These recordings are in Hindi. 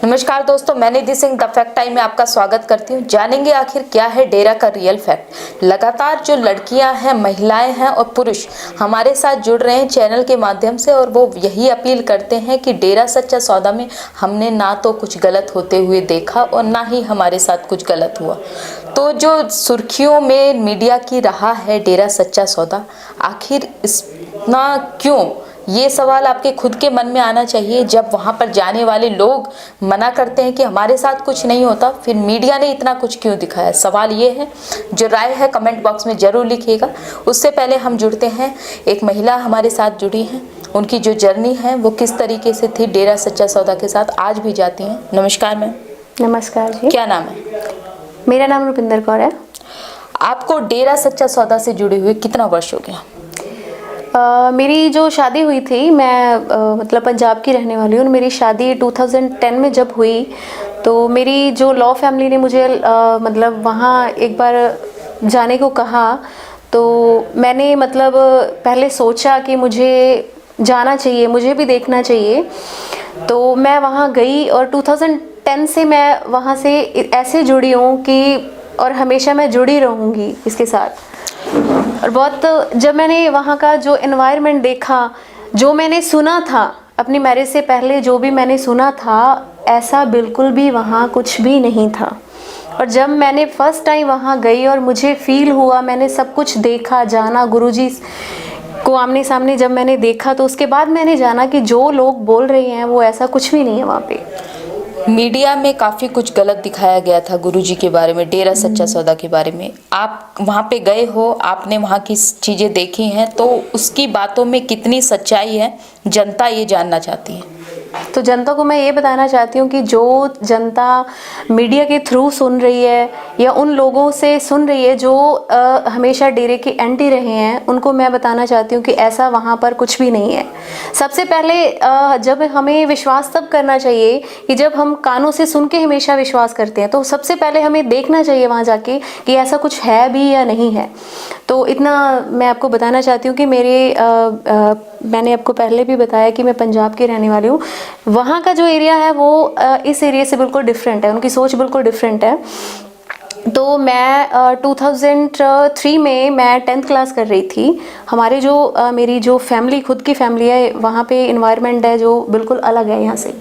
नमस्कार दोस्तों, मैं निधि सिंह द फैक्ट टाइम में आपका स्वागत करती हूँ। जानेंगे आखिर क्या है डेरा का रियल फैक्ट। लगातार जो लड़कियां हैं, महिलाएं हैं और पुरुष हमारे साथ जुड़ रहे हैं चैनल के माध्यम से, और वो यही अपील करते हैं कि डेरा सच्चा सौदा में हमने ना तो कुछ गलत होते हुए देखा और ना ही हमारे साथ कुछ गलत हुआ। तो जो सुर्खियों में मीडिया की रहा है डेरा सच्चा सौदा, आखिर इतना क्यों, ये सवाल आपके खुद के मन में आना चाहिए। जब वहाँ पर जाने वाले लोग मना करते हैं कि हमारे साथ कुछ नहीं होता, फिर मीडिया ने इतना कुछ क्यों दिखाया? सवाल ये है। जो राय है कमेंट बॉक्स में ज़रूर लिखिएगा। उससे पहले हम जुड़ते हैं, एक महिला हमारे साथ जुड़ी हैं, उनकी जो जर्नी है वो किस तरीके से थी डेरा सच्चा सौदा के साथ, आज भी जाती हैं। नमस्कार मैम। नमस्कार जी। क्या नाम है? मेरा नाम रुपिंदर कौर है। आपको डेरा सच्चा सौदा से जुड़े हुए कितना वर्ष हो गया? मेरी जो शादी हुई थी, मैं मतलब पंजाब की रहने वाली हूँ। मेरी शादी 2010 में जब हुई तो मेरी जो लॉ फैमिली ने मुझे मतलब वहाँ एक बार जाने को कहा, तो मैंने मतलब पहले सोचा कि मुझे जाना चाहिए, मुझे भी देखना चाहिए। तो मैं वहाँ गई और 2010 से मैं वहाँ से ऐसे जुड़ी हूँ कि और हमेशा मैं जुड़ी रहूँगी इसके साथ। और बहुत जब मैंने वहाँ का जो एनवायरनमेंट देखा, जो मैंने सुना था अपनी मैरिज से पहले, जो भी मैंने सुना था, ऐसा बिल्कुल भी वहाँ कुछ भी नहीं था। और जब मैंने फर्स्ट टाइम वहाँ गई और मुझे फील हुआ, मैंने सब कुछ देखा, जाना, गुरुजी को आमने सामने जब मैंने देखा, तो उसके बाद मैंने जाना कि जो लोग बोल रहे हैं वो ऐसा कुछ भी नहीं है वहाँ पे। मीडिया में काफ़ी कुछ गलत दिखाया गया था गुरुजी के बारे में, डेरा सच्चा सौदा के बारे में। आप वहाँ पे गए हो, आपने वहाँ की चीज़ें देखी हैं, तो उसकी बातों में कितनी सच्चाई है, जनता ये जानना चाहती है। तो जनता को मैं ये बताना चाहती हूँ कि जो जनता मीडिया के थ्रू सुन रही है या उन लोगों से सुन रही है जो हमेशा डेरे के एंटी रहे हैं, उनको मैं बताना चाहती हूँ कि ऐसा वहाँ पर कुछ भी नहीं है। सबसे पहले जब हमें विश्वास तब करना चाहिए कि जब हम कानों से सुन के हमेशा विश्वास करते हैं, तो सबसे पहले हमें देखना चाहिए वहाँ जाके कि ऐसा कुछ है भी या नहीं है। तो इतना मैं आपको बताना चाहती हूँ कि मैंने आपको पहले भी बताया कि मैं पंजाब की रहने वाली हूँ। वहाँ का जो एरिया है वो इस एरिया से बिल्कुल डिफरेंट है, उनकी सोच बिल्कुल डिफरेंट है। तो मैं 2003 में मैं 10th क्लास कर रही थी। हमारे जो मेरी जो फैमिली, खुद की फैमिली है, वहाँ पे इन्वायरमेंट है जो बिल्कुल अलग है यहाँ से,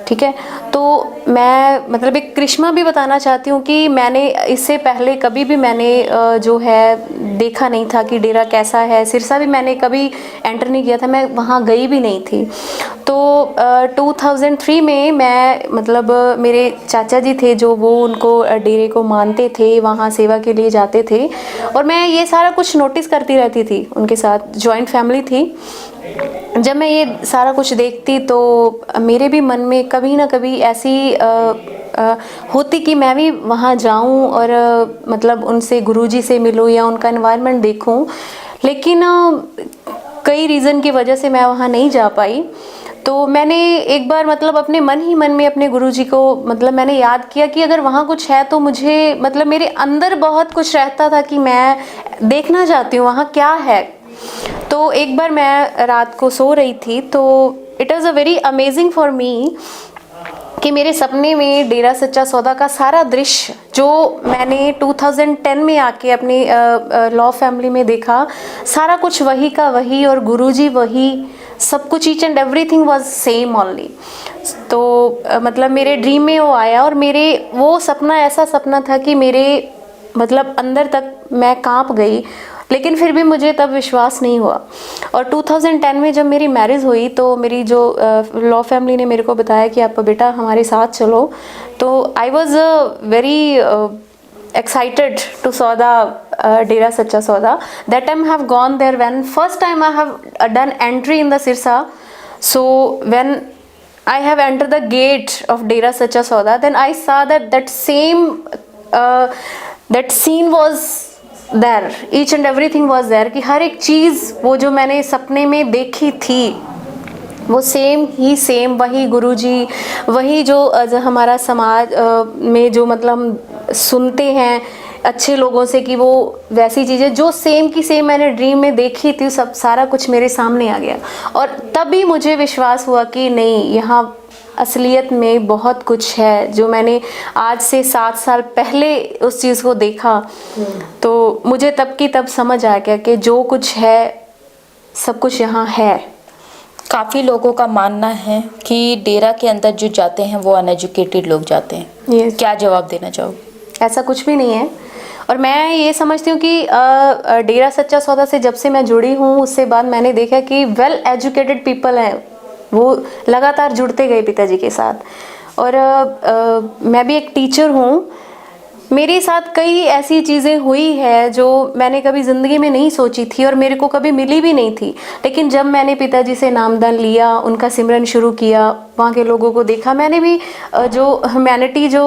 ठीक है। तो मैं मतलब एक करिश्मा भी बताना चाहती हूँ कि मैंने इससे पहले कभी भी मैंने जो है देखा नहीं था कि डेरा कैसा है। सिरसा भी मैंने कभी एंटर नहीं किया था, मैं वहाँ गई भी नहीं थी। तो 2003 में मैं मतलब मेरे चाचा जी थे जो वो उनको डेरे को मानते थे, वहाँ सेवा के लिए जाते थे, और मैं ये सारा कुछ नोटिस करती रहती थी उनके साथ। जॉइंट फैमिली थी। जब मैं ये सारा कुछ देखती तो मेरे भी मन में कभी ना कभी ऐसी होती कि मैं भी वहाँ जाऊँ और मतलब उनसे, गुरुजी से मिलूँ या उनका एनवायरनमेंट देखूँ। लेकिन कई रीज़न की वजह से मैं वहाँ नहीं जा पाई। तो मैंने एक बार मतलब अपने मन ही मन में अपने गुरुजी को मतलब मैंने याद किया कि अगर वहाँ कुछ है तो मुझे, मतलब मेरे अंदर बहुत कुछ रहता था कि मैं देखना चाहती हूँ वहाँ क्या है। तो एक बार मैं रात को सो रही थी, तो it was a very amazing for me कि मेरे सपने में डेरा सच्चा सौदा का सारा दृश्य जो मैंने 2010 में आके अपनी लॉ फैमिली में देखा, सारा कुछ वही का वही और गुरुजी वही, सब कुछ, each and everything was same only. तो मतलब मेरे ड्रीम में वो आया और मेरे वो सपना ऐसा सपना था कि मेरे मतलब अंदर तक मैं कांप गई, लेकिन फिर भी मुझे तब विश्वास नहीं हुआ। और 2010 में जब मेरी मैरिज हुई तो मेरी जो लॉ फैमिली ने मेरे को बताया कि आप बेटा हमारे साथ चलो। तो I was very excited to saw the Dera Sacha Sauda. That time I have gone there when first time I have done entry in the Sirsa. So when I have entered the gate of Dera Sacha Sauda, then I saw that same that scene was there. Each and everything was there कि हर एक चीज़ वो जो मैंने सपने में देखी थी वो सेम ही सेम, वही गुरुजी, वही जो हमारा समाज में जो मतलब हम सुनते हैं अच्छे लोगों से कि वो वैसी चीज़ें जो सेम की सेम मैंने ड्रीम में देखी थी, सब सारा कुछ मेरे सामने आ गया। और तभी मुझे विश्वास हुआ कि नहीं, यहाँ असलियत में बहुत कुछ है। जो मैंने आज से 7 साल पहले उस चीज़ को देखा, तो मुझे तब की तब समझ आ गया कि जो कुछ है सब कुछ यहाँ है। काफ़ी लोगों का मानना है कि डेरा के अंदर जो जाते हैं वो अनएजुकेटेड लोग जाते हैं। Yes. क्या जवाब देना चाहोगे? ऐसा कुछ भी नहीं है। और मैं ये समझती हूँ कि डेरा सच्चा सौदा से जब से मैं जुड़ी हूँ, उससे बाद मैंने देखा कि वेल एजुकेटेड पीपल हैं, वो लगातार जुड़ते गए पिताजी के साथ। और मैं भी एक टीचर हूँ। मेरे साथ कई ऐसी चीज़ें हुई है जो मैंने कभी ज़िंदगी में नहीं सोची थी और मेरे को कभी मिली भी नहीं थी। लेकिन जब मैंने पिताजी से नामदान लिया, उनका सिमरन शुरू किया, वहाँ के लोगों को देखा, मैंने भी जो ह्यूमैनिटी जो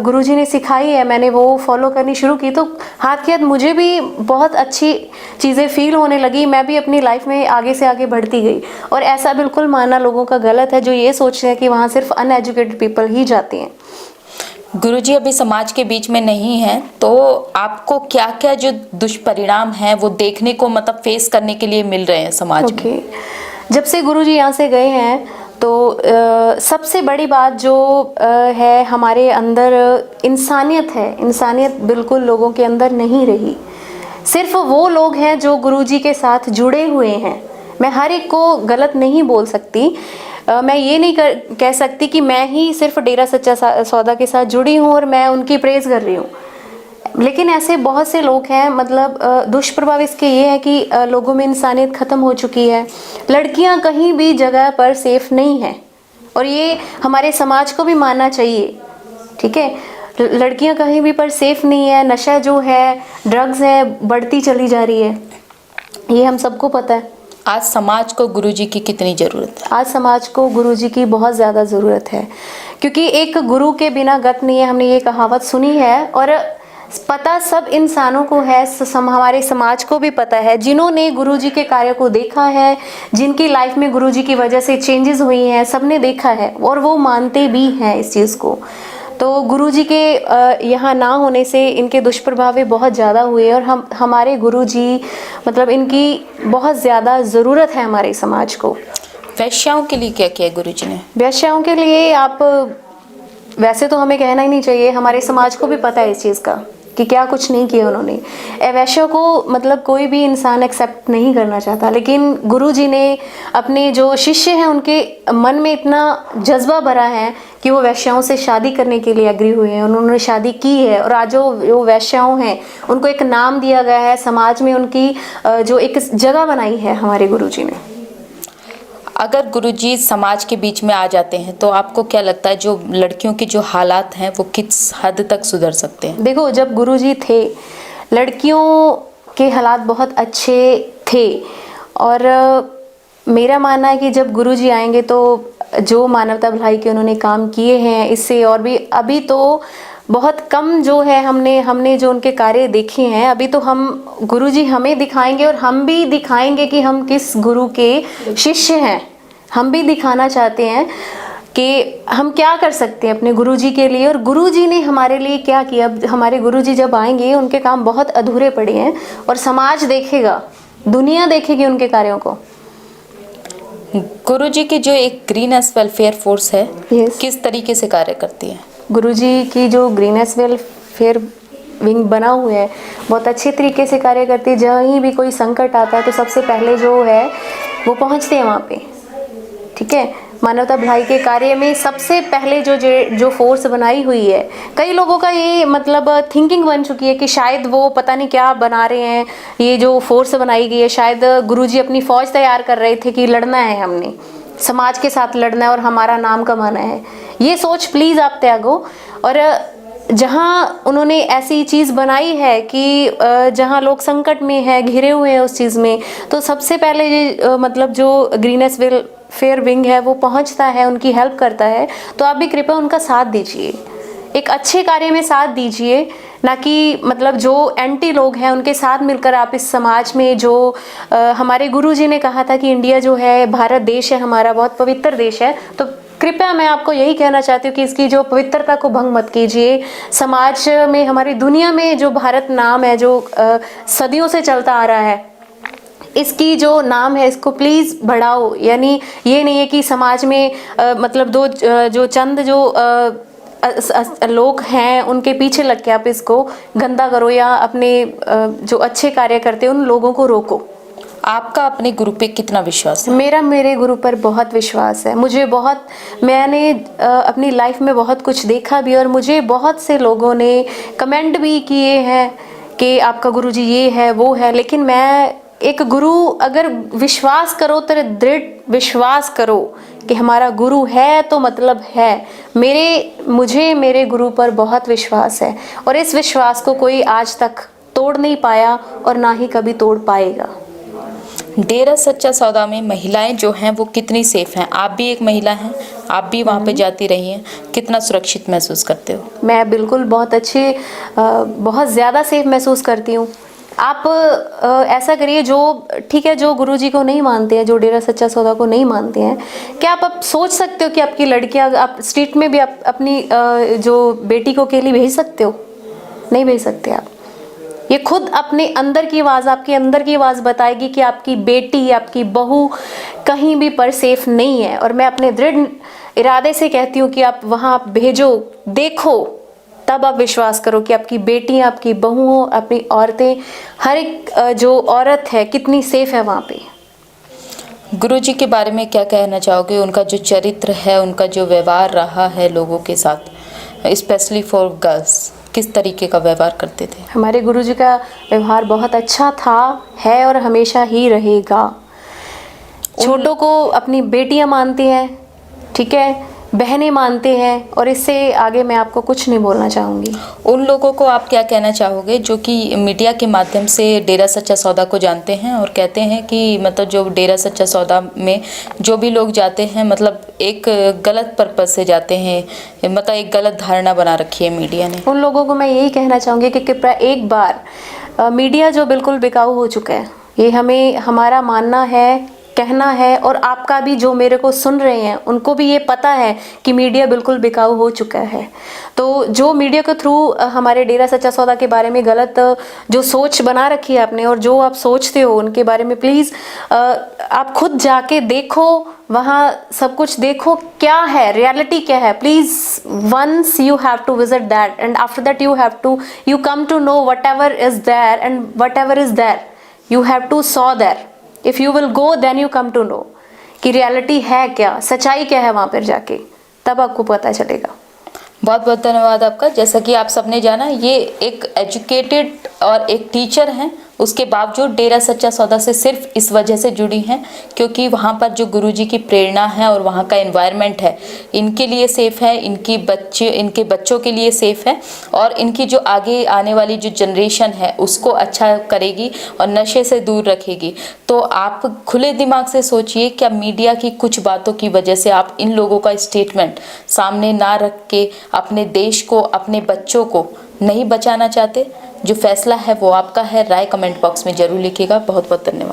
गुरुजी ने सिखाई है, मैंने वो फॉलो करनी शुरू की, तो हाथ के हाथ मुझे भी बहुत अच्छी चीज़ें फील होने लगी। मैं भी अपनी लाइफ में आगे से आगे बढ़ती गई। और ऐसा बिल्कुल मानना लोगों का गलत है जो ये सोचते हैं कि वहाँ सिर्फ अनएजुकेटेड पीपल ही जाते हैं। गुरुजी अभी समाज के बीच में नहीं है, तो आपको क्या क्या जो दुष्परिणाम हैं वो देखने को, मतलब फेस करने के लिए मिल रहे हैं समाज में? जब से गुरुजी यहाँ से गए हैं तो सबसे बड़ी बात जो है, हमारे अंदर इंसानियत है। इंसानियत बिल्कुल लोगों के अंदर नहीं रही। सिर्फ वो लोग हैं जो गुरुजी के साथ जुड़े हुए हैं। मैं हर एक को गलत नहीं बोल सकती। मैं ये नहीं कह सकती कि मैं ही सिर्फ डेरा सच्चा सौदा के साथ जुड़ी हूँ और मैं उनकी प्रेज़ कर रही हूँ। लेकिन ऐसे बहुत से लोग हैं, मतलब दुष्प्रभाव इसके ये है कि लोगों में इंसानियत ख़त्म हो चुकी है। लड़कियाँ कहीं भी जगह पर सेफ़ नहीं हैं और ये हमारे समाज को भी मानना चाहिए। ठीक है, लड़कियाँ कहीं भी पर सेफ़ नहीं है। नशा जो है, ड्रग्स है, बढ़ती चली जा रही है, ये हम सबको पता है। आज समाज को गुरुजी की कितनी ज़रूरत है? आज समाज को गुरुजी की बहुत ज़्यादा ज़रूरत है, क्योंकि एक गुरु के बिना गत नहीं है। हमने ये कहावत सुनी है और पता सब इंसानों को है, हमारे समाज को भी पता है। जिन्होंने गुरुजी के कार्य को देखा है, जिनकी लाइफ में गुरुजी की वजह से चेंजेस हुई हैं, सबने देखा है और वो मानते भी हैं इस चीज़ को। तो गुरुजी के यहाँ ना होने से इनके दुष्प्रभाव भी बहुत ज़्यादा हुए और हमारे गुरुजी, मतलब इनकी बहुत ज़्यादा ज़रूरत है हमारे समाज को। वैश्याओं के लिए क्या किया गुरुजी ने? वैश्याओं के लिए आप, वैसे तो हमें कहना ही नहीं चाहिए, हमारे समाज को भी पता है इस चीज़ का कि क्या कुछ नहीं किया उन्होंने। वैश्यों को मतलब कोई भी इंसान एक्सेप्ट नहीं करना चाहता, लेकिन गुरुजी ने अपने जो शिष्य हैं उनके मन में इतना जज्बा भरा है कि वो वैश्याओं से शादी करने के लिए एग्री हुए हैं। उन्होंने शादी की है और आज जो वैश्याओं हैं उनको एक नाम दिया गया है, समाज में उनकी जो एक जगह बनाई है हमारे गुरुजी ने। अगर गुरुजी समाज के बीच में आ जाते हैं तो आपको क्या लगता है जो लड़कियों के जो हालात हैं वो किस हद तक सुधर सकते हैं? देखो, जब गुरुजी थे लड़कियों के हालात बहुत अच्छे थे और मेरा मानना है कि जब गुरुजी आएंगे तो जो मानवता भलाई के उन्होंने काम किए हैं, इससे और भी अभी तो बहुत कम जो है हमने जो उनके कार्य देखे हैं, अभी तो हम गुरुजी हमें दिखाएंगे और हम भी दिखाएंगे कि हम किस गुरु के शिष्य हैं। हम भी दिखाना चाहते हैं कि हम क्या कर सकते हैं अपने गुरुजी के लिए और गुरुजी ने हमारे लिए क्या किया। हमारे गुरुजी जब आएंगे उनके काम बहुत अधूरे पड़े हैं और समाज देखेगा, दुनिया देखेगी उनके कार्यों को। गुरुजी की जो एक ग्रीनएस वेलफेयर फोर्स है, Yes. किस तरीके से कार्य करती है? गुरुजी की जो ग्रीनएस वेलफेयर विंग बना हुआ है बहुत अच्छे तरीके से कार्य करती है। जहीं भी कोई संकट आता है तो सबसे पहले जो है वो पहुंचते हैं वहाँ पे। ठीक है, मानवता भलाई के कार्य में सबसे पहले जो फोर्स बनाई हुई है, कई लोगों का ये मतलब थिंकिंग बन चुकी है कि शायद वो पता नहीं क्या बना रहे हैं, ये जो फोर्स बनाई गई है शायद गुरुजी अपनी फौज तैयार कर रहे थे कि लड़ना है, हमने समाज के साथ लड़ना है और हमारा नाम कमाना है। ये सोच प्लीज़ आप त्यागो। और जहाँ उन्होंने ऐसी चीज़ बनाई है कि जहाँ लोग संकट में है, घिरे हुए हैं उस चीज़ में, तो सबसे पहले ये मतलब जो ग्रीनएस वेलफेयर विंग है वो पहुँचता है, उनकी हेल्प करता है। तो आप भी कृपया उनका साथ दीजिए, एक अच्छे कार्य में साथ दीजिए, ना कि मतलब जो एंटी लोग हैं उनके साथ मिलकर आप इस समाज में जो हमारे गुरुजी ने कहा था कि इंडिया जो है, भारत देश है हमारा, बहुत पवित्र देश है, तो कृपया मैं आपको यही कहना चाहती हूँ कि इसकी जो पवित्रता को भंग मत कीजिए। समाज में, हमारी दुनिया में जो भारत नाम है, जो सदियों से चलता आ रहा है, इसकी जो नाम है इसको प्लीज़ बढ़ाओ। यानी ये नहीं है कि समाज में मतलब जो चंद जो लोग हैं उनके पीछे लग के आप इसको गंदा करो, या अपने जो अच्छे कार्य करते हैं उन लोगों को रोको। आपका अपने गुरु पे कितना विश्वास है? मेरा मेरे गुरु पर बहुत विश्वास है। मैंने अपनी लाइफ में बहुत कुछ देखा भी, और मुझे बहुत से लोगों ने कमेंट भी किए हैं कि आपका गुरुजी ये है वो है, लेकिन मैं एक गुरु, अगर विश्वास करो तो दृढ़ विश्वास करो कि हमारा गुरु है तो मतलब है। मुझे मेरे गुरु पर बहुत विश्वास है, और इस विश्वास को कोई आज तक तोड़ नहीं पाया और ना ही कभी तोड़ पाएगा। डेरा सच्चा सौदा में महिलाएं जो हैं वो कितनी सेफ हैं? आप भी एक महिला हैं, आप भी वहाँ पे जाती रही हैं, कितना सुरक्षित महसूस करते हो? मैं बिल्कुल बहुत ज़्यादा सेफ महसूस करती हूँ। आप ऐसा करिए, ठीक है, जो गुरुजी को नहीं मानते हैं, जो डेरा सच्चा सौदा को नहीं मानते हैं, क्या आप सोच सकते हो कि आपकी लड़कियां आप स्ट्रीट में भी आप अपनी जो बेटी को अकेली भेज सकते हो? नहीं भेज सकते आप। ये खुद अपने अंदर की आवाज़, आपके अंदर की आवाज़ बताएगी कि आपकी बेटी, आपकी बहू कहीं भी पर सेफ नहीं है। और मैं अपने दृढ़ इरादे से कहती हूँ कि आप वहाँ भेजो, देखो, तब आप विश्वास करो कि आपकी बेटियां, आपकी बहुओं, अपनी औरतें, हर एक जो औरत है कितनी सेफ है वहाँ पे। गुरुजी के बारे में क्या कहना चाहोगे? उनका जो चरित्र है, उनका जो व्यवहार रहा है लोगों के साथ, स्पेशली फॉर गर्ल्स, किस तरीके का व्यवहार करते थे? हमारे गुरुजी का व्यवहार बहुत अच्छा था, है और हमेशा ही रहेगा। छोटों को अपनी बेटियां मानती हैं, ठीक है, बहनें मानते हैं, और इससे आगे मैं आपको कुछ नहीं बोलना चाहूँगी। उन लोगों को आप क्या कहना चाहोगे जो कि मीडिया के माध्यम से डेरा सच्चा सौदा को जानते हैं और कहते हैं कि मतलब जो डेरा सच्चा सौदा में जो भी लोग जाते हैं, मतलब एक गलत पर्पज से जाते हैं, मतलब एक गलत धारणा बना रखी है मीडिया ने? उन लोगों को मैं यही कहना चाहूँगी कि कृपया एक बार, मीडिया जो बिल्कुल बिकाऊ हो चुका है, ये हमारा मानना है, कहना है, और आपका भी, जो मेरे को सुन रहे हैं उनको भी ये पता है कि मीडिया बिल्कुल बिकाऊ हो चुका है। तो जो मीडिया के थ्रू हमारे डेरा सच्चा सौदा के बारे में गलत जो सोच बना रखी है आपने, और जो आप सोचते हो उनके बारे में, प्लीज़ आप खुद जाके देखो, वहाँ सब कुछ देखो, क्या है रियलिटी, क्या है। Please once you have to visit that, and after that you come to know whatever is there, and whatever is there you have to saw there. If you will go, then you come to know कि रियलिटी है क्या, सच्चाई क्या है वहाँ पर जाके, तब आपको पता चलेगा। बहुत बहुत धन्यवाद आपका। जैसा कि आप सबने जाना, ये एक एजुकेटेड और एक टीचर हैं, उसके बावजूद डेरा सच्चा सौदा से सिर्फ इस वजह से जुड़ी हैं क्योंकि वहाँ पर जो गुरुजी की प्रेरणा है और वहाँ का एनवायरनमेंट है, इनके लिए सेफ़ है, इनके बच्चों के लिए सेफ़ है, और इनकी जो आगे आने वाली जो जनरेशन है उसको अच्छा करेगी और नशे से दूर रखेगी। तो आप खुले दिमाग से सोचिए, क्या मीडिया की कुछ बातों की वजह से आप इन लोगों का स्टेटमेंट सामने ना रख के अपने देश को, अपने बच्चों को नहीं बचाना चाहते? जो फैसला है वो आपका है। राय कमेंट बॉक्स में जरूर लिखिएगा। बहुत बहुत धन्यवाद।